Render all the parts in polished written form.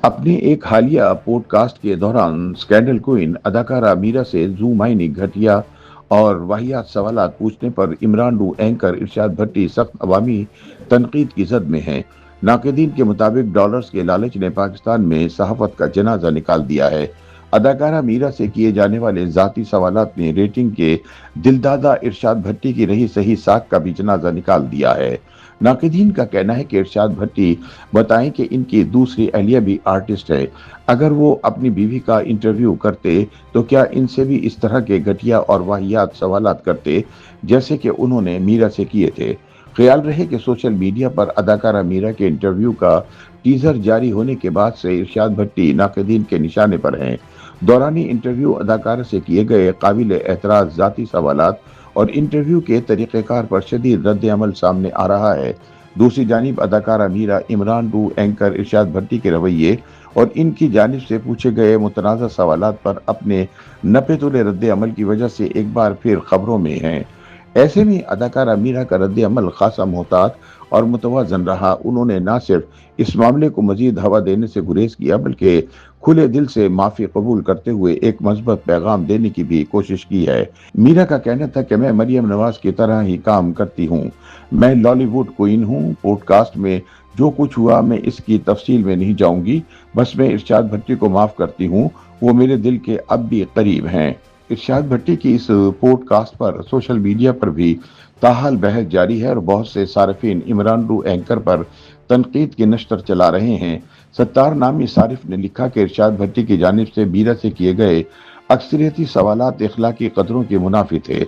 अपने एक हालिया पॉडकास्ट के दौरान स्कैंडल क्वीन अदाकारा मीरा से जुमाइनी घटिया और वाहियात सवालात पूछने पर इमरान डू एंकर इरशाद भट्टी सख्त अवामी तनकीद की जद में हैं। नाक़दीन के मुताबिक डॉलर्स के लालच ने पाकिस्तान में सहाफत का जनाजा निकाल दिया है। अदाकारा मीरा से किए जाने वाले जाती सवालात ने रेटिंग के दिलदादा इरशाद भट्टी की रही सही साख का भी जनाजा निकाल दिया है। नाक़दीन का कहना है कि इरशाद भट्टी बताएं कि इनकी दूसरी अहलिया भी आर्टिस्ट है। अगर वो अपनी बीवी का इंटरव्यू करते तो क्या इनसे भी इस तरह के घटिया और वाहियात सवालात करते जैसे कि उन्होंने मीरा से किए थे। ख्याल रहे कि सोशल मीडिया पर अदाकारा मीरा के इंटरव्यू का टीजर जारी होने के बाद से इरशाद भट्टी नाक़दीन के निशाने पर हैं। दौरानी इंटरव्यू अदाकारा से किए गए काबिल एतराज जाती सवालात और इंटरव्यू के तरीक़ेकार पर शदीद रद्द अमल सामने आ रहा है। दूसरी जानिब अदाकारा मीरा इमरान डू एंकर इरशाद भट्टी के रवैये और इनकी जानिब से पूछे गए मुतनाज़ा सवालात पर अपने नपे तुले रद्द अमल की वजह से एक बार फिर खबरों में हैं। ऐसे में अदाकारा मीरा का रद्द अमल खासा मोहतात और मुतवाज़न रहा। उन्होंने न सिर्फ इस मामले को मजीद हवा देने से गुरेज किया बल्कि खुले दिल से माफ़ी कबूल करते हुए एक मजबूत पैगाम देने की भी कोशिश की है। मीरा का कहना था कि मैं मरियम नवाज की तरह ही काम करती हूँ, मैं लॉलीवुड क्वीन हूँ। पॉडकास्ट में जो कुछ हुआ मैं इसकी तफसील में नहीं जाऊंगी, बस मैं इरशाद भट्टी को माफ़ करती हूँ, वो मेरे दिल के अब भी करीब हैं। इरशाद भट्टी की इस पॉडकास्ट पर सोशल मीडिया पर भी ताहाल बहस जारी है और बहुत से सारिफिन इमरान डू एंकर पर तनकीद की नश्तर चला रहे हैं। सत्तार नामी सारिफ ने लिखा कि इरशाद भट्टी की जानिब से मीरा से किए गए अक्सरियती सवालात इखलाकी कदरों के मुनाफी थे।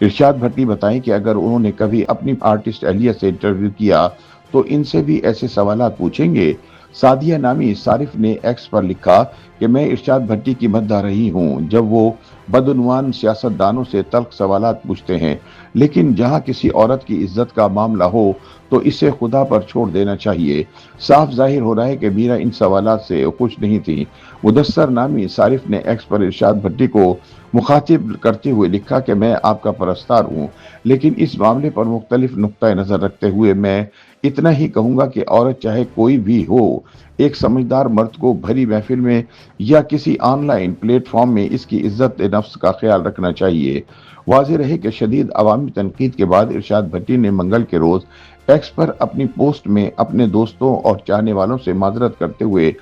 इरशाद भट्टी बताएं कि अगर उन्होंने कभी अपनी आर्टिस्ट अहलिया से इंटरव्यू किया तो इनसे भी ऐसे सवालात पूछेंगे। सादिया नामी सारिफ ने एक्स पर लिखा कि मैं इरशाद भट्टी की मद्दा रही हूँ जब वो बदउनवान सियासतदानों से तल्ख सवालात पूछते हैं, लेकिन जहाँ किसी औरत की इज्जत का मामला हो तो इसे खुदा पर छोड़ देना चाहिए। साफ जाहिर हो रहा है कि मीरा इन सवालात से खुश नहीं थी। मुदस्सर नामी सारिफ ने एक्स पर इरशाद भट्टी को मुखातिब करते हुए लिखा कि मैं आपका परस्तार हूँ, लेकिन इस मामले पर मुख्तलिफ नुक्ता नज़र रखते हुए मैं इतना ही कहूँगा कि औरत चाहे कोई भी हो, एक समझदार मर्द को भरी महफिल में या किसी ऑनलाइन प्लेटफॉर्म में इसकी इज्जत नफ्स का ख्याल रखना चाहिए। वाज़ेह रहे कि शदीद अवामी तनकीद के बाद इरशाद भट्टी ने मंगल के रोज़ एक्स पर अपनी पोस्ट में अपने दोस्तों और चाहने वालों से माजरत करते हुए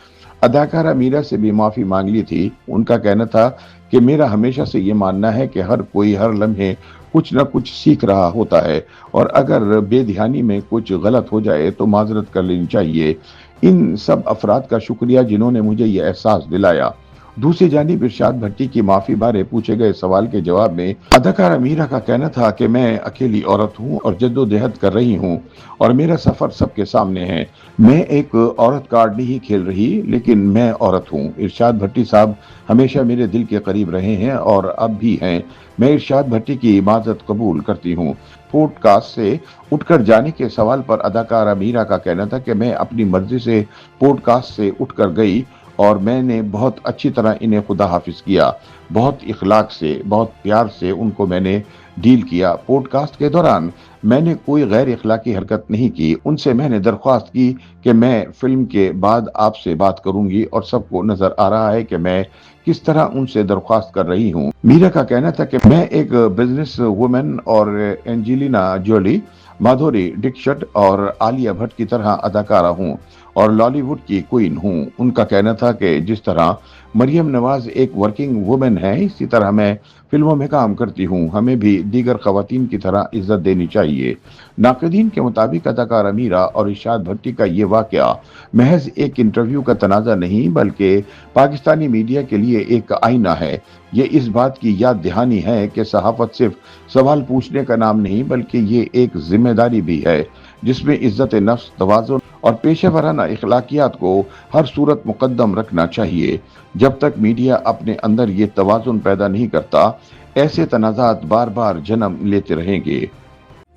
अदाकारा मीरा से भी माफ़ी मांग ली थी। उनका कहना था कि मेरा हमेशा से ये मानना है कि हर कोई हर लम्हे कुछ न कुछ सीख रहा होता है और अगर बेध्यानी में कुछ गलत हो जाए तो माजरत कर लेनी चाहिए। इन सब अफराद का शुक्रिया जिन्होंने मुझे ये एहसास दिलाया। दूसरी जानिब इरशाद भट्टी की माफी बारे पूछे गए सवाल के जवाब में अदाकारा मीरा का कहना था कि मैं अकेली औरत हूं और जद्दोजहद कर रही हूं और मेरा सफर सबके सामने है। मैं एक औरत कार्ड नहीं खेल रही, लेकिन मैं औरत हूं। इरशाद भट्टी साहब हमेशा मेरे दिल के करीब रहे हैं और अब भी हैं। मैं इरशाद भट्टी की इमाजत कबूल करती हूँ। पॉडकास्ट से उठकर जाने के सवाल पर अदाकारा मीरा का कहना था कि मैं अपनी मर्जी से पॉडकास्ट से उठकर गई और मैंने बहुत अच्छी तरह इन्हें खुदा हाफिज किया, बहुत इखलाक से, बहुत प्यार से उनको मैंने डील किया। पॉडकास्ट के दौरान मैंने कोई गैर इखलाकी हरकत नहीं की। उनसे मैंने दरख्वास्त की कि मैं फिल्म के बाद आपसे बात करूंगी और सबको नजर आ रहा है कि मैं किस तरह उनसे दरख्वास्त कर रही हूँ। मीरा का कहना था कि मैं एक बिजनेस वुमेन और एंजेलिना जोली, माधुरी दीक्षित और आलिया भट्ट की तरह अदाकारा हूँ और लॉलीवुड की क्वीन हूँ। उनका कहना था कि जिस तरह मरियम नवाज एक वर्किंग वुमेन है, इसी तरह मैं फिल्मों में काम करती हूँ। हमें भी दीगर खवातीन की तरह इज्जत देनी चाहिए। नाक़दीन के मुताबिक अदाकारा मीरा और इरशाद भट्टी का ये वाक़या महज एक इंटरव्यू का तनाज़ा नहीं बल्कि पाकिस्तानी मीडिया के लिए एक आईना है। ये इस बात की याद दहानी है कि सहाफ़त सिर्फ सवाल पूछने का नाम नहीं बल्कि ये एक जिम्मेदारी भी है जिसमें इज्जत नफ्स, तवाज़ुन और पेशा वराना इखलाकियात को हर सूरत मुकद्दम रखना चाहिए। जब तक मीडिया अपने अंदर ये तवाज़ुन पैदा नहीं करता, ऐसे तनाज़ात बार बार जन्म लेते रहेंगे।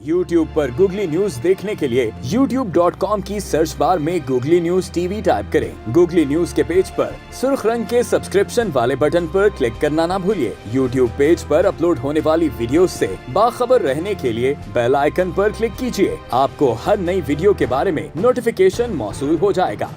YouTube पर गूगली न्यूज देखने के लिए youtube.com की सर्च बार में गूगली न्यूज टीवी टाइप करें। गूगली न्यूज के पेज पर सुर्ख रंग के सब्सक्रिप्शन वाले बटन पर क्लिक करना ना भूलिए। YouTube पेज पर अपलोड होने वाली वीडियोस से बाखबर रहने के लिए बेल आइकन पर क्लिक कीजिए। आपको हर नई वीडियो के बारे में नोटिफिकेशन मौसूल हो जाएगा।